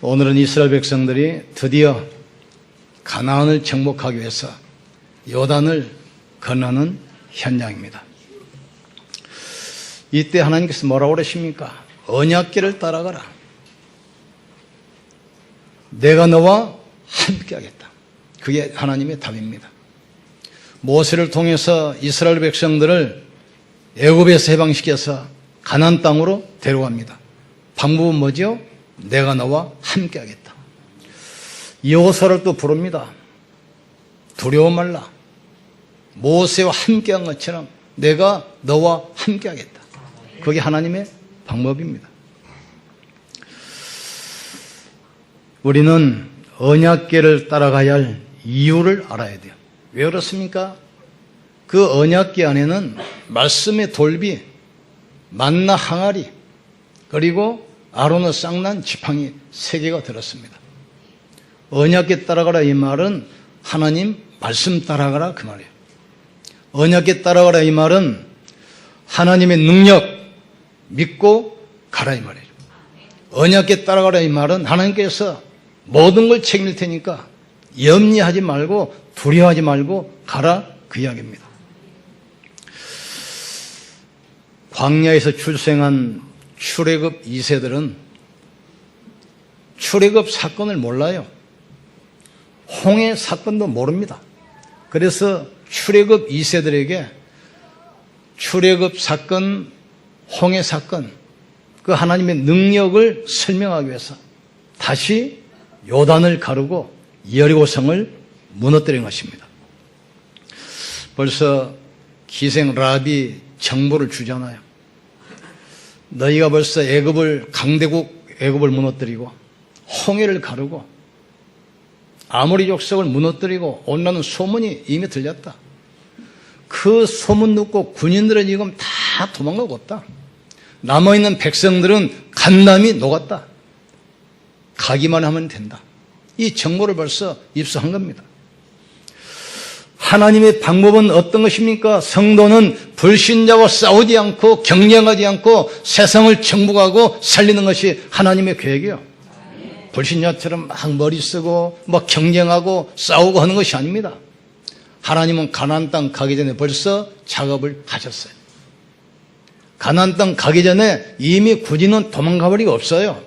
오늘은 이스라엘 백성들이 드디어 가나안을 정복하기 위해서 요단을 건너는 현장입니다. 이때 하나님께서 뭐라고 그러십니까? 언약궤를 따라가라. 내가 너와 함께하겠다. 그게 하나님의 답입니다. 모세를 통해서 이스라엘 백성들을 애굽에서 해방시켜서 가나안 땅으로 데려갑니다. 방법은 뭐죠? 내가 너와 함께하겠다. 여호수아를 또 부릅니다. 두려워 말라. 모세와 함께한 것처럼 내가 너와 함께하겠다. 그게 하나님의 방법입니다. 우리는 언약궤를 따라가야 할 이유를 알아야 돼요. 왜 그렇습니까? 그 언약궤 안에는 말씀의 돌비, 만나 항아리, 그리고 아론의 쌍난 지팡이 3개가 들었습니다. 언약궤 따라가라 이 말은 하나님 말씀 따라가라 그 말이에요. 언약궤 따라가라 이 말은 하나님의 능력 믿고 가라 이 말이에요. 언약궤 따라가라 이 말은 하나님께서 모든 걸 책임질 테니까 염려하지 말고 두려워하지 말고 가라 그 이야기입니다. 광야에서 출생한 출애굽 2세들은 출애굽 사건을 몰라요. 홍해 사건도 모릅니다. 그래서 출애굽 2세들에게 출애굽 사건, 홍해 사건, 그 하나님의 능력을 설명하기 위해서 다시 요단을 가르고 여리고성을 무너뜨린 것입니다. 벌써 기생 라합이 정보를 주잖아요. 너희가 벌써 강대국 애굽을 무너뜨리고 홍해를 가르고 아모리 족속을 무너뜨리고 온다는 소문이 이미 들렸다. 그 소문 듣고 군인들은 지금 다 도망가고 있다. 남아있는 백성들은 간담이 녹았다. 가기만 하면 된다. 이 정보를 벌써 입수한 겁니다. 하나님의 방법은 어떤 것입니까? 성도는 불신자와 싸우지 않고 경쟁하지 않고 세상을 정복하고 살리는 것이 하나님의 계획이에요. 불신자처럼 막 머리 쓰고 막 경쟁하고 싸우고 하는 것이 아닙니다. 하나님은 가나안 땅 가기 전에 벌써 작업을 하셨어요. 가나안 땅 가기 전에 이미 군인은 도망가 버리고 없어요.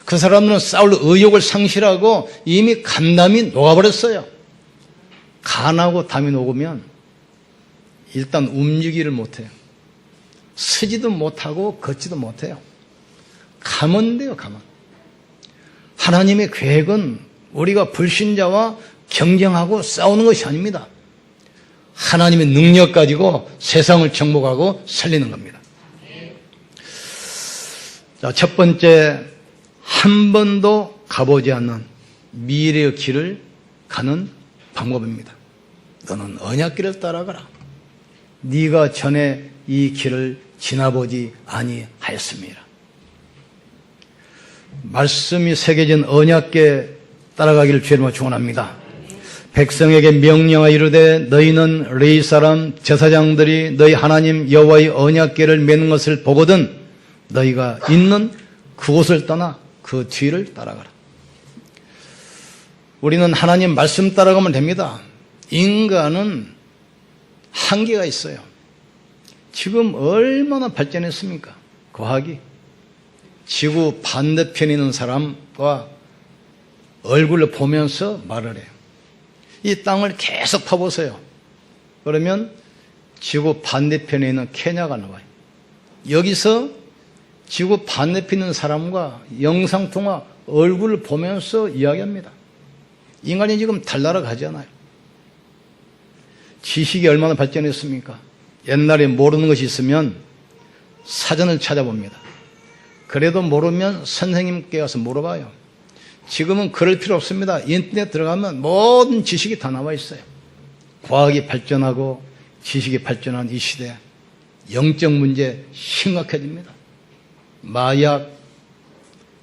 그 사람들은 싸울 의욕을 상실하고 이미 간담이 녹아버렸어요. 간하고 담이 녹으면 일단 움직이를 못해요. 서지도 못하고 걷지도 못해요. 가면 돼요, 가면. 하나님의 계획은 우리가 불신자와 경쟁하고 싸우는 것이 아닙니다. 하나님의 능력 가지고 세상을 정복하고 살리는 겁니다. 자, 첫 번째, 한 번도 가보지 않는 미래의 길을 가는 방법입니다. 너는 언약길을 따라가라. 네가 전에 이 길을 지나보지 아니하였습니다. 말씀이 새겨진 언약궤 따라가기를 주님으로 축원합니다. 백성에게 명령하여 이르되 너희는 레위 사람 제사장들이 너희 하나님 여호와의 언약궤를 매는 것을 보거든 너희가 있는 그곳을 떠나 그 뒤를 따라가라. 우리는 하나님 말씀 따라가면 됩니다. 인간은 한계가 있어요. 지금 얼마나 발전했습니까? 과학이. 지구 반대편에 있는 사람과 얼굴을 보면서 말을 해요. 이 땅을 계속 파보세요. 그러면 지구 반대편에 있는 케냐가 나와요. 여기서 지구 반대편에 있는 사람과 영상통화 얼굴을 보면서 이야기합니다. 인간이 지금 달나라 가잖아요. 지식이 얼마나 발전했습니까? 옛날에 모르는 것이 있으면 사전을 찾아봅니다. 그래도 모르면 선생님께 가서 물어봐요. 지금은 그럴 필요 없습니다. 인터넷 들어가면 모든 지식이 다 나와 있어요. 과학이 발전하고 지식이 발전한 이 시대, 영적 문제 심각해집니다. 마약,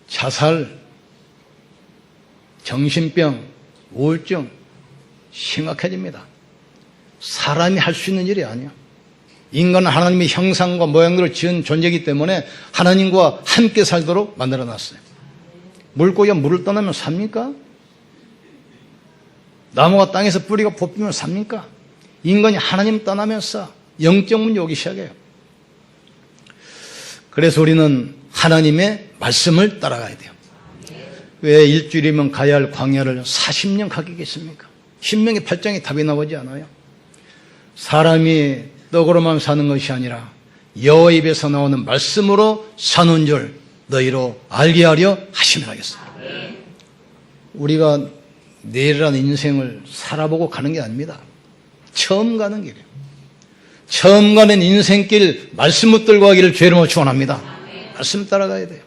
자살, 정신병, 우울증 심각해집니다. 사람이 할 수 있는 일이 아니야. 인간은 하나님의 형상과 모양대로 지은 존재이기 때문에 하나님과 함께 살도록 만들어놨어요. 물고기가 물을 떠나면 삽니까? 나무가 땅에서 뿌리가 뽑히면 삽니까? 인간이 하나님 떠나면서 영적 문제 오기 시작해요. 그래서 우리는 하나님의 말씀을 따라가야 돼요. 왜 일주일이면 가야 할 광야를 40년 가겠습니까? 신명기 8장에 답이 나오지 않아요? 사람이 떡으로만 사는 것이 아니라 여호와 입에서 나오는 말씀으로 사는 줄 너희로 알게 하려 하심이라 하겠습니다. 우리가 내일이라는 인생을 살아보고 가는 게 아닙니다. 처음 가는 길이에요. 처음 가는 인생길 말씀 붙들고 가기를 주의 이름으로 축원합니다. 말씀 따라가야 돼요.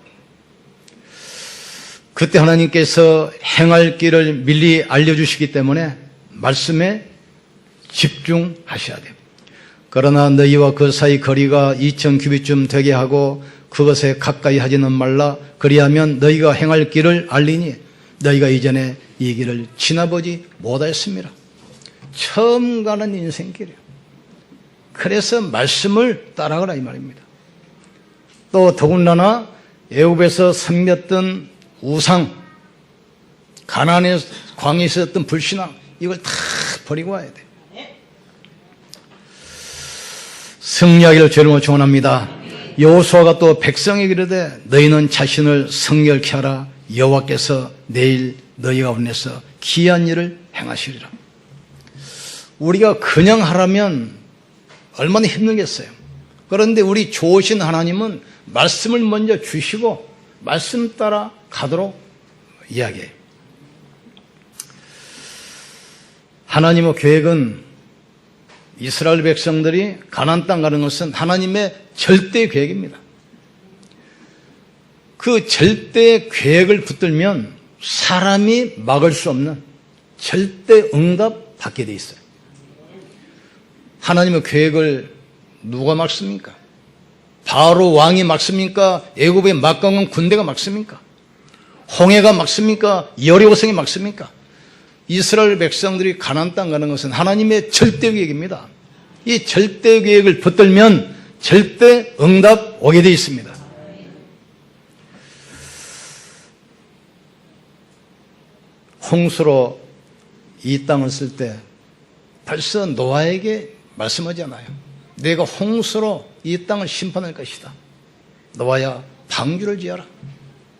그때 하나님께서 행할 길을 미리 알려주시기 때문에 말씀에 집중하셔야 돼요. 그러나 너희와 그 사이 거리가 2000규빗쯤 되게 하고 그것에 가까이 하지는 말라. 그리하면 너희가 행할 길을 알리니 너희가 이전에 이 길을 지나보지 못하였습니다. 처음 가는 인생길이에요. 그래서 말씀을 따라가라 이 말입니다. 또 더군다나 애굽에서 섬겼던 우상, 가나안의 광야에 있었던 불신앙, 이걸 다 버리고 와야 돼요. 승리하기를 주님으로 축원합니다. 여호수아가 또 백성에게 이르되 너희는 자신을 성결케 하라. 여호와께서 내일 너희 가운데서 기이한 일을 행하시리라. 우리가 그냥 하라면 얼마나 힘들겠어요. 그런데 우리 좋으신 하나님은 말씀을 먼저 주시고 말씀 따라 가도록 이야기해요. 하나님의 계획은 이스라엘 백성들이 가나안 땅 가는 것은 하나님의 절대 계획입니다. 그 절대 계획을 붙들면 사람이 막을 수 없는 절대 응답 받게 돼 있어요. 하나님의 계획을 누가 막습니까? 바로 왕이 막습니까? 애굽의 막강한 군대가 막습니까? 홍해가 막습니까? 여리고성이 막습니까? 이스라엘 백성들이 가나안 땅 가는 것은 하나님의 절대 계획입니다. 이 절대 계획을 붙들면 절대 응답 오게 되어 있습니다. 홍수로 이 땅을 쓸 때 벌써 노아에게 말씀하잖아요. 내가 홍수로 이 땅을 심판할 것이다. 노아야 방주를 지어라.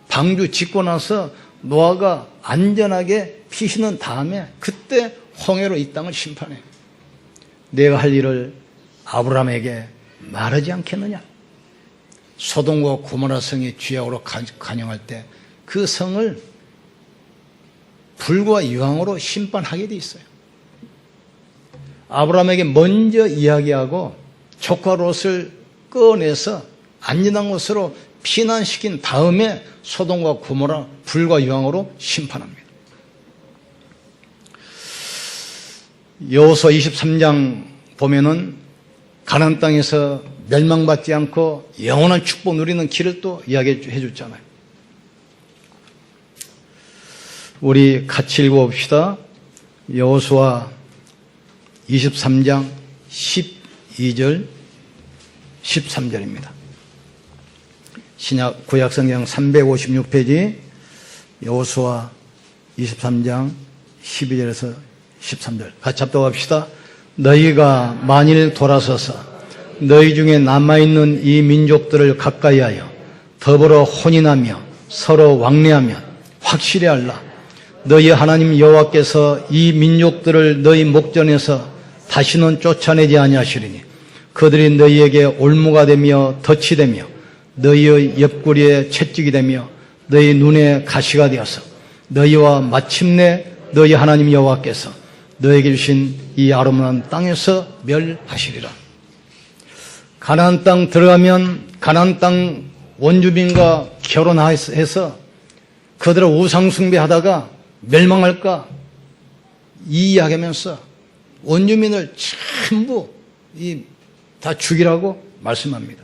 방주 짓고 나서 노아가 안전하게 피신한 다음에 그때 홍해로 이 땅을 심판해. 내가 할 일을 아브라함에게 말하지 않겠느냐. 소돔과 고모라 성의 죄악으로 간영할 때 그 성을 불과 유황으로 심판하게 돼 있어요. 아브라함에게 먼저 이야기하고 조카 롯을 꺼내서 안전한 곳으로 피난시킨 다음에 소돔과 고모라 불과 유황으로 심판합니다. 여호수아 23장 보면은 가나안 땅에서 멸망받지 않고 영원한 축복 누리는 길을 또 이야기해 줬잖아요. 우리 같이 읽어봅시다. 여호수아 23장 12절 13절입니다. 신약 구약성경 356페이지 여호수아 23장 12절에서 13절 같이 합독 합시다. 너희가 만일 돌아서서 너희 중에 남아있는 이 민족들을 가까이하여 더불어 혼인하며 서로 왕래하며 확실히 알라. 너희 하나님 여호와께서 이 민족들을 너희 목전에서 다시는 쫓아내지 아니하시리니 그들이 너희에게 올무가 되며 덫이 되며 너희의 옆구리에 채찍이 되며 너희 눈에 가시가 되어서 너희와 마침내 너희 하나님 여호와께서 너희에게 주신 이 아름다운 땅에서 멸하시리라. 가나안 땅 들어가면 가나안 땅 원주민과 결혼해서 그들을 우상 숭배하다가 멸망할까 이 이야기하면서 원주민을 전부 다 죽이라고 말씀합니다.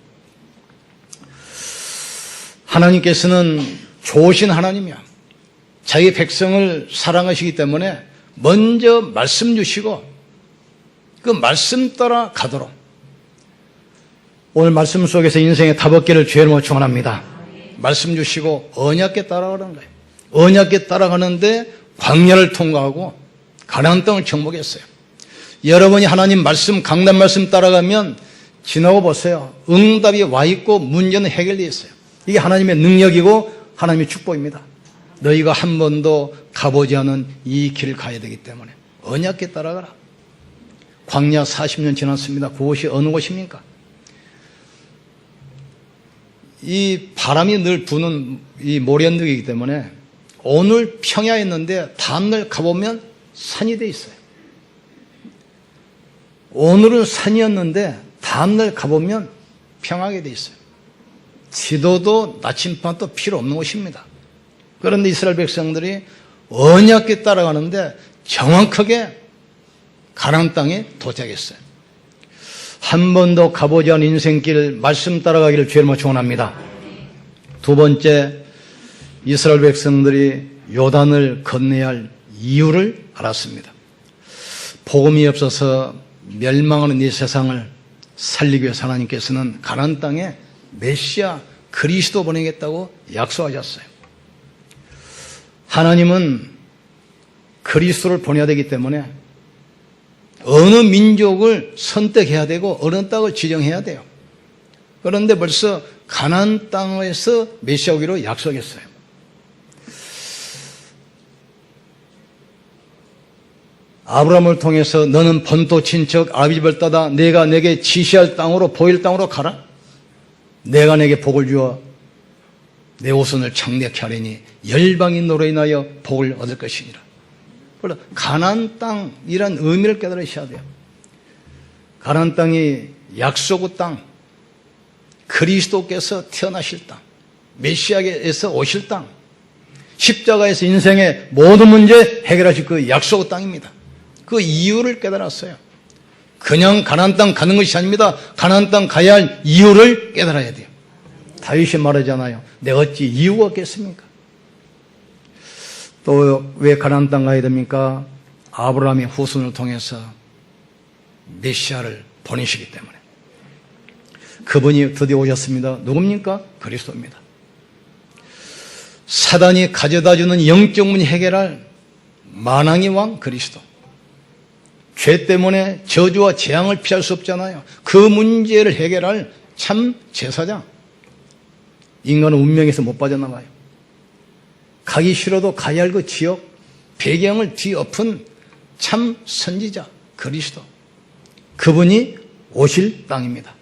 하나님께서는 좋으신 하나님이야. 자기 백성을 사랑하시기 때문에 먼저 말씀 주시고 그 말씀 따라 가도록 오늘 말씀 속에서 인생의 답 얻기를 주의 이름으로 축원합니다. 말씀 주시고 언약께 따라가는 거예요. 언약궤 따라가는데 광야를 통과하고 가나안 땅을 정복했어요. 여러분이 하나님 말씀, 강단 말씀 따라가면 지나고 보세요. 응답이 와 있고 문제는 해결되어 있어요. 이게 하나님의 능력이고 하나님의 축복입니다. 너희가 한 번도 가보지 않은 이 길을 가야 되기 때문에 언약궤 따라가라. 광야 40년 지났습니다. 그곳이 어느 곳입니까? 이 바람이 늘 부는 이 모래 언덕이기 때문에 오늘 평야였는데 다음날 가보면 산이 돼 있어요. 오늘은 산이었는데 다음날 가보면 평하게 돼 있어요. 지도도 나침반도 필요 없는 곳입니다. 그런데 이스라엘 백성들이 언약궤 따라가는데 정확하게 가나안 땅에 도착했어요. 한 번도 가보지 않은 인생길 말씀 따라가기를 주님으로 축원합니다. 두 번째, 이스라엘 백성들이 요단을 건너야 할 이유를 알았습니다. 복음이 없어서 멸망하는 이 세상을 살리기 위해서 하나님께서는 가나안 땅에 메시아 그리스도 보내겠다고 약속하셨어요. 하나님은 그리스도를 보내야 되기 때문에 어느 민족을 선택해야 되고 어느 땅을 지정해야 돼요. 그런데 벌써 가나안 땅에서 메시아 오기로 약속했어요. 아브라함을 통해서 너는 본토 친척 아비집을 따다 내가 내게 지시할 땅으로 보일 땅으로 가라. 내가 내게 복을 주어 내 오손을 창대케 하리니 열방인 너로 인하여 복을 얻을 것이니라. 가나안 땅이란 의미를 깨달으셔야 돼요. 가나안 땅이 약속의 땅, 그리스도께서 태어나실 땅, 메시아에서 오실 땅, 십자가에서 인생의 모든 문제 해결하실 그 약속의 땅입니다. 그 이유를 깨달았어요. 그냥 가나안 땅 가는 것이 아닙니다. 가나안 땅 가야 할 이유를 깨달아야 돼요. 다윗이 말하잖아요. 내가 어찌 이유가 없겠습니까? 또 왜 가나안 땅 가야 됩니까? 아브라함의 후손을 통해서 메시아를 보내시기 때문에. 그분이 드디어 오셨습니다. 누굽니까? 그리스도입니다. 사단이 가져다주는 영적 문제 해결할 만왕의 왕 그리스도. 죄 때문에 저주와 재앙을 피할 수 없잖아요. 그 문제를 해결할 참 제사장. 인간은 운명에서 못 빠져나가요. 가기 싫어도 가야 할 그 지역, 배경을 뒤엎은 참 선지자 그리스도. 그분이 오실 땅입니다.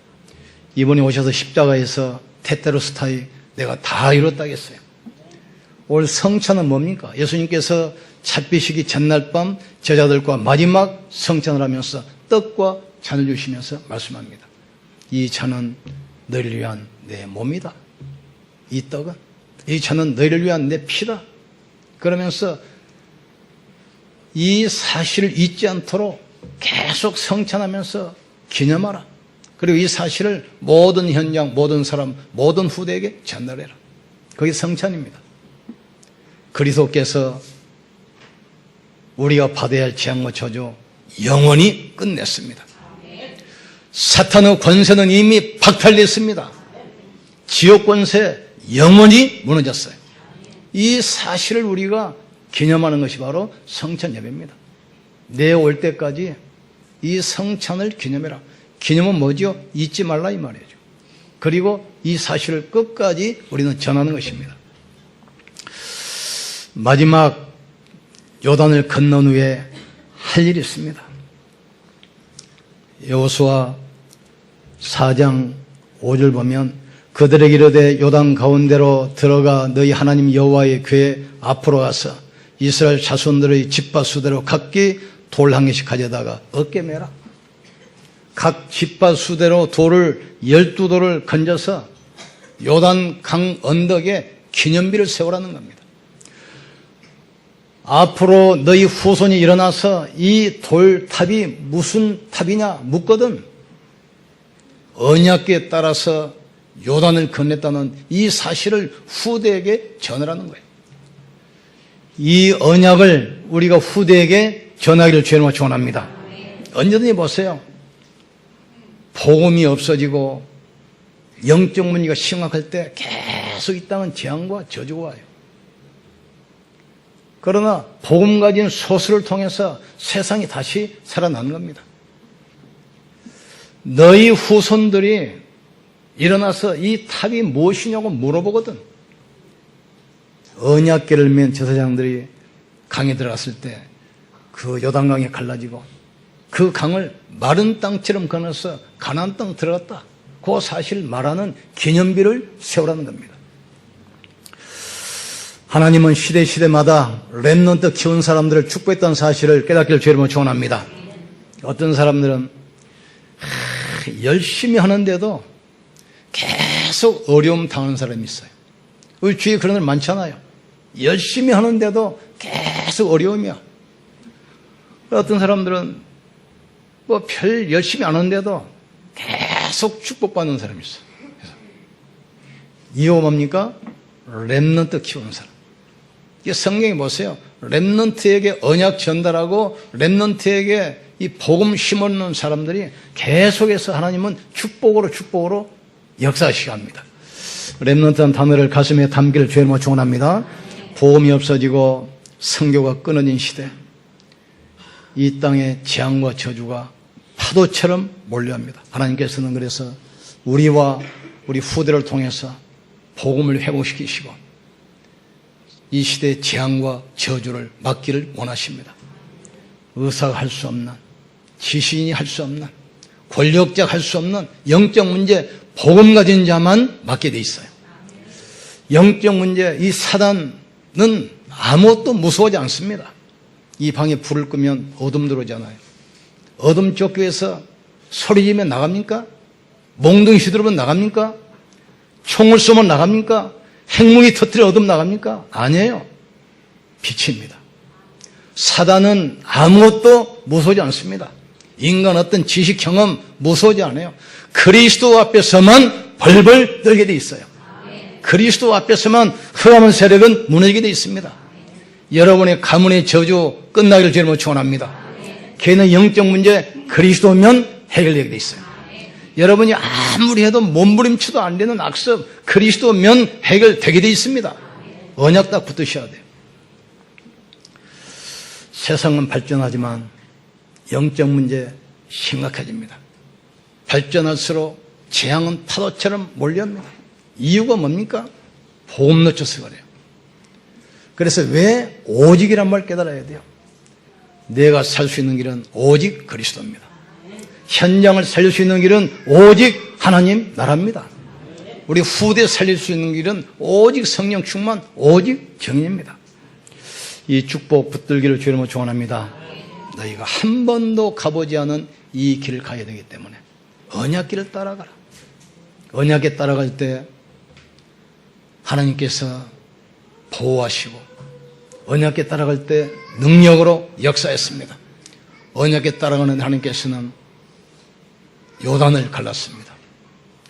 이분이 오셔서 십자가에서 테테로스타이 내가 다 이뤘다겠어요. 올 성찬은 뭡니까? 예수님께서 찻비시기 전날 밤 제자들과 마지막 성찬을 하면서 떡과 잔을 주시면서 말씀합니다. 이 잔은 너희를 위한 내 몸이다. 이 떡은, 이 잔은 너희를 위한 내 피다. 그러면서 이 사실을 잊지 않도록 계속 성찬하면서 기념하라. 그리고 이 사실을 모든 현장, 모든 사람, 모든 후대에게 전달해라. 그게 성찬입니다. 그리스도께서 우리가 받아야 할 재앙과 저주 영원히 끝냈습니다. 사탄의 권세는 이미 박탈됐습니다. 지옥 권세 영원히 무너졌어요. 이 사실을 우리가 기념하는 것이 바로 성찬 예배입니다. 내 올 때까지 이 성찬을 기념해라. 기념은 뭐죠? 잊지 말라 이 말이죠. 그리고 이 사실을 끝까지 우리는 전하는 것입니다. 마지막 요단을 건넌 후에 할 일이 있습니다. 여호수아 4장 5절 보면 그들에게 이르되 요단 가운데로 들어가 너희 하나님 여호와의 궤 앞으로 가서 이스라엘 자손들의 집밭수대로 각기 돌 한 개씩 가져다가 어깨 매라. 각 집밭수대로 돌을 12돌을 건져서 요단 강 언덕에 기념비를 세우라는 겁니다. 앞으로 너희 후손이 일어나서 이 돌탑이 무슨 탑이냐 묻거든 언약궤에 따라서 요단을 건넸다는 이 사실을 후대에게 전하라는 거예요. 이 언약을 우리가 후대에게 전하기를 주님으로 축원합니다. 언제든지 보세요. 복음이 없어지고 영적 문제가 심각할 때 계속 이 땅은 재앙과 저주가 와요. 그러나 복음 가진 소수를 통해서 세상이 다시 살아나는 겁니다. 너희 후손들이 일어나서 이 탑이 무엇이냐고 물어보거든. 언약궤를 맨 제사장들이 강에 들어갔을 때 그 요단강에 갈라지고 그 강을 마른 땅처럼 건너서 가나안 땅 들어갔다. 그 사실을 말하는 기념비를 세우라는 겁니다. 하나님은 시대마다 렘넌트 키운 사람들을 축복했다는 사실을 깨닫기를 주의 이름으로 축원합니다. 어떤 사람들은 열심히 하는데도 계속 어려움 당하는 사람이 있어요. 우리 주위에 그런 사람 많잖아요. 열심히 하는데도 계속 어려움이야. 어떤 사람들은 뭐 별 열심히 안 하는데도 계속 축복받는 사람이 있어요. 이유가 뭡니까? 렘넌트 키우는 사람. 이게 성경에 보세요. 렘넌트에게 언약 전달하고 렘넌트에게 이 복음 심어놓는 사람들이 계속해서 하나님은 축복으로 역사하시게 합니다. 렘넌트한 단어를 가슴에 담기를 주의 이름으로 축원합니다. 복음이 없어지고 선교가 끊어진 시대, 이 땅의 재앙과 저주가 파도처럼 몰려옵니다. 하나님께서는 그래서 우리와 우리 후대를 통해서 복음을 회복시키시고 이 시대의 재앙과 저주를 막기를 원하십니다. 의사가 할 수 없는, 지신이 할 수 없는, 권력자가 할 수 없는 영적 문제, 복음 가진 자만 맡게 돼 있어요. 영적 문제, 이 사단은 아무것도 무서워하지 않습니다. 이 방에 불을 끄면 어둠 들어오잖아요. 어둠 쫓기에서 소리지면 나갑니까? 몽둥이 휘두르면 나갑니까? 총을 쏘면 나갑니까? 핵무기 터뜨려 어둠 나갑니까? 아니에요. 빛입니다. 사단은 아무것도 무서워하지 않습니다. 인간 어떤 지식 경험 무서워하지 않아요. 그리스도 앞에서만 벌벌 떨게 돼 있어요. 그리스도 앞에서만 흑암의 세력은 무너지게 돼 있습니다. 여러분의 가문의 저주 끝나기를 주님으로 축원합니다. 걔는 영적 문제 그리스도면 해결되게 돼 있어요. 여러분이 아무리 해도 몸부림쳐도 안 되는 악습 그리스도면 해결되게 돼 있습니다. 언약 딱 붙으셔야 돼요. 세상은 발전하지만 영적 문제 심각해집니다. 발전할수록 재앙은 파도처럼 몰려옵니다. 이유가 뭡니까? 복음 놓쳐서 그래요. 그래서 왜 오직이란 말 깨달아야 돼요. 내가 살 수 있는 길은 오직 그리스도입니다. 현장을 살릴 수 있는 길은 오직 하나님 나라입니다. 우리 후대 살릴 수 있는 길은 오직 성령 충만, 오직 정의입니다. 이 축복 붙들기를 주님으로 축원합니다. 너희가 한 번도 가보지 않은 이 길을 가야 되기 때문에 언약길을 따라가라. 언약에 따라갈 때 하나님께서 보호하시고 언약에 따라갈 때 능력으로 역사했습니다. 언약에 따라가는 하나님께서는 요단을 갈랐습니다.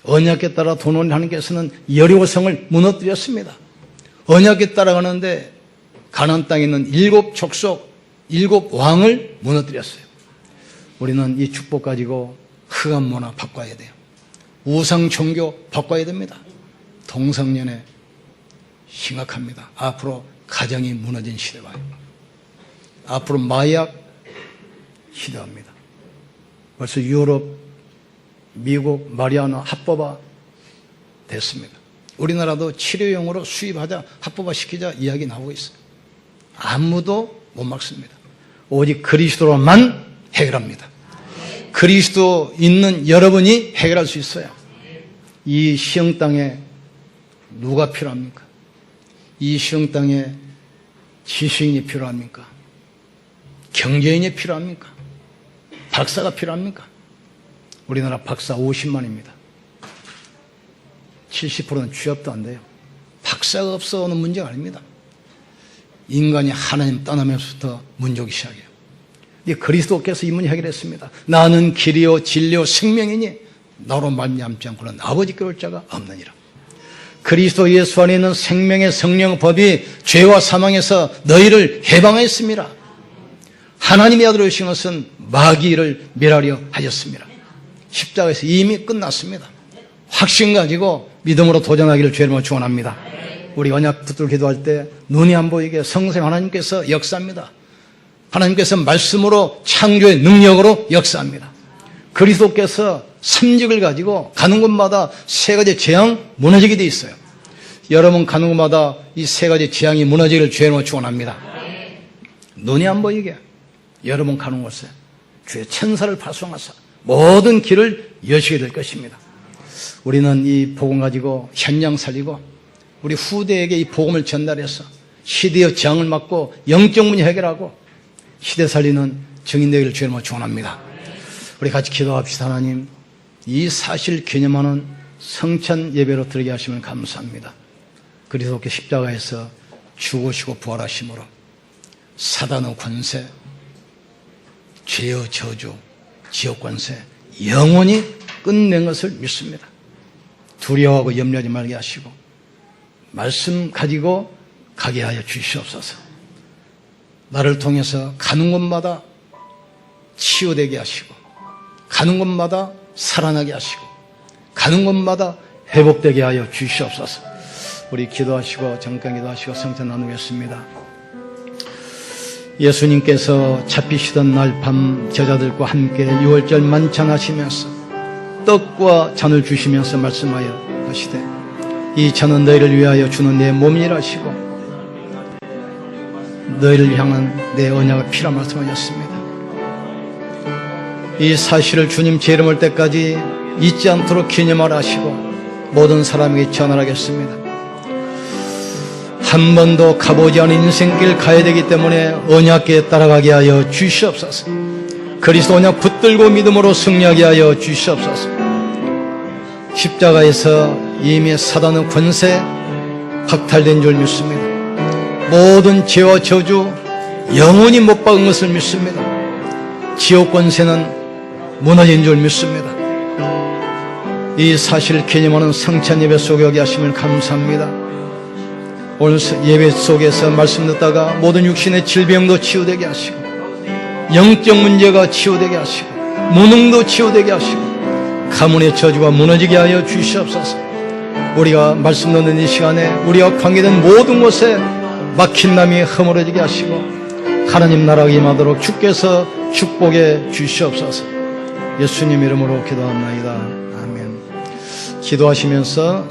언약에 따라 도는 하나님께서는 여리고성을 무너뜨렸습니다. 언약에 따라가는데 가나안 땅에 있는 7 족속, 7 왕을 무너뜨렸어요. 우리는 이 축복 가지고 흑암 문화 바꿔야 돼요. 우상 종교 바꿔야 됩니다. 동성연애 심각합니다. 앞으로 가정이 무너진 시대가 와요. 앞으로 마약 시대가 옵니다. 벌써 유럽, 미국, 마리아나 합법화 됐습니다. 우리나라도 치료용으로 수입하자, 합법화 시키자 이야기 나오고 있어요. 아무도 못 막습니다. 오직 그리스도로만 해결합니다. 그리스도 있는 여러분이 해결할 수 있어요. 이 시흥 땅에 누가 필요합니까? 이 시흥 땅에 지식인이 필요합니까? 경제인이 필요합니까? 박사가 필요합니까? 우리나라 박사 50만입니다. 70%는 취업도 안 돼요. 박사가 없어오는 문제가 아닙니다. 인간이 하나님 떠나면서부터 문제기 시작해요. 그리스도께서 이 문제 해결했습니다. 나는 길이요 진리요 생명이니 나로 말미암지 않고는 아버지께 올 자가 없느니라. 그리스도 예수 안에 있는 생명의 성령 법이 죄와 사망에서 너희를 해방했습니다. 하나님의 아들로 오신 것은 마귀를 멸하려 하셨습니다. 십자가에서 이미 끝났습니다. 확신 가지고 믿음으로 도전하기를 주의 이름으로 축원합니다. 우리 언약 붙들고 기도할 때 눈이 안 보이게 성생 하나님께서 역사합니다. 하나님께서 말씀으로 창조의 능력으로 역사합니다. 그리스도께서 삼직을 가지고 가는 곳마다 세 가지 재앙 무너지게 돼 있어요. 여러분 가는 곳마다 이 세 가지 재앙이 무너지기를 주의 이름으로 축원합니다. 눈이 안 보이게 여러분 가는 곳에 주의 천사를 파송하사 모든 길을 여시게 될 것입니다. 우리는 이 복음 가지고 현장 살리고 우리 후대에게 이 복음을 전달해서 시대의 재앙을 막고 영적 문제 해결하고 시대 살리는 증인 되기를 주의 이름으로 축원합니다. 우리 같이 기도합시다. 하나님, 이 사실 기념하는 성찬 예배로 드리게 하시면 감사합니다. 그리스도께 십자가에서 죽으시고 부활하심으로 사단의 권세, 죄의 저주, 지옥 권세 영원히 끝낸 것을 믿습니다. 두려워하고 염려하지 말게 하시고 말씀 가지고 가게 하여 주시옵소서. 나를 통해서 가는 곳마다 치유되게 하시고 가는 곳마다 살아나게 하시고 가는 곳마다 회복되게 하여 주시옵소서. 우리 기도하시고 잠깐 기도하시고 성찬 나누겠습니다. 예수님께서 잡히시던 날 밤 제자들과 함께 유월절 만찬하시면서 떡과 잔을 주시면서 말씀하여 하시되 이 잔은 너희를 위하여 주는 내 몸이라 하시고 너희를 향한 내 언약의 피라 말씀하셨습니다. 이 사실을 주님 제 이름을 때까지 잊지 않도록 기념하라 하시고 모든 사람에게 전하겠습니다. 한 번도 가보지 않은 인생길 가야 되기 때문에 언약궤에 따라가게 하여 주시옵소서. 그리스도 언약 붙들고 믿음으로 승리하게 하여 주시옵소서. 십자가에서 이미 사단의 권세 박탈된 줄 믿습니다. 모든 죄와 저주 영원히 못 박은 것을 믿습니다. 지옥 권세는 무너진 줄 믿습니다. 이 사실을 기념하는 성찬 예배 속에 오게 하심을 감사합니다. 오늘 예배 속에서 말씀 듣다가 모든 육신의 질병도 치유되게 하시고 영적 문제가 치유되게 하시고 무능도 치유되게 하시고 가문의 저주가 무너지게 하여 주시옵소서. 우리가 말씀 듣는 이 시간에 우리와 관계된 모든 곳에 막힌 남이 허물어지게 하시고 하나님 나라가 임하도록 주께서 축복해 주시옵소서. 예수님 이름으로 기도합나이다. 아멘. 기도하시면서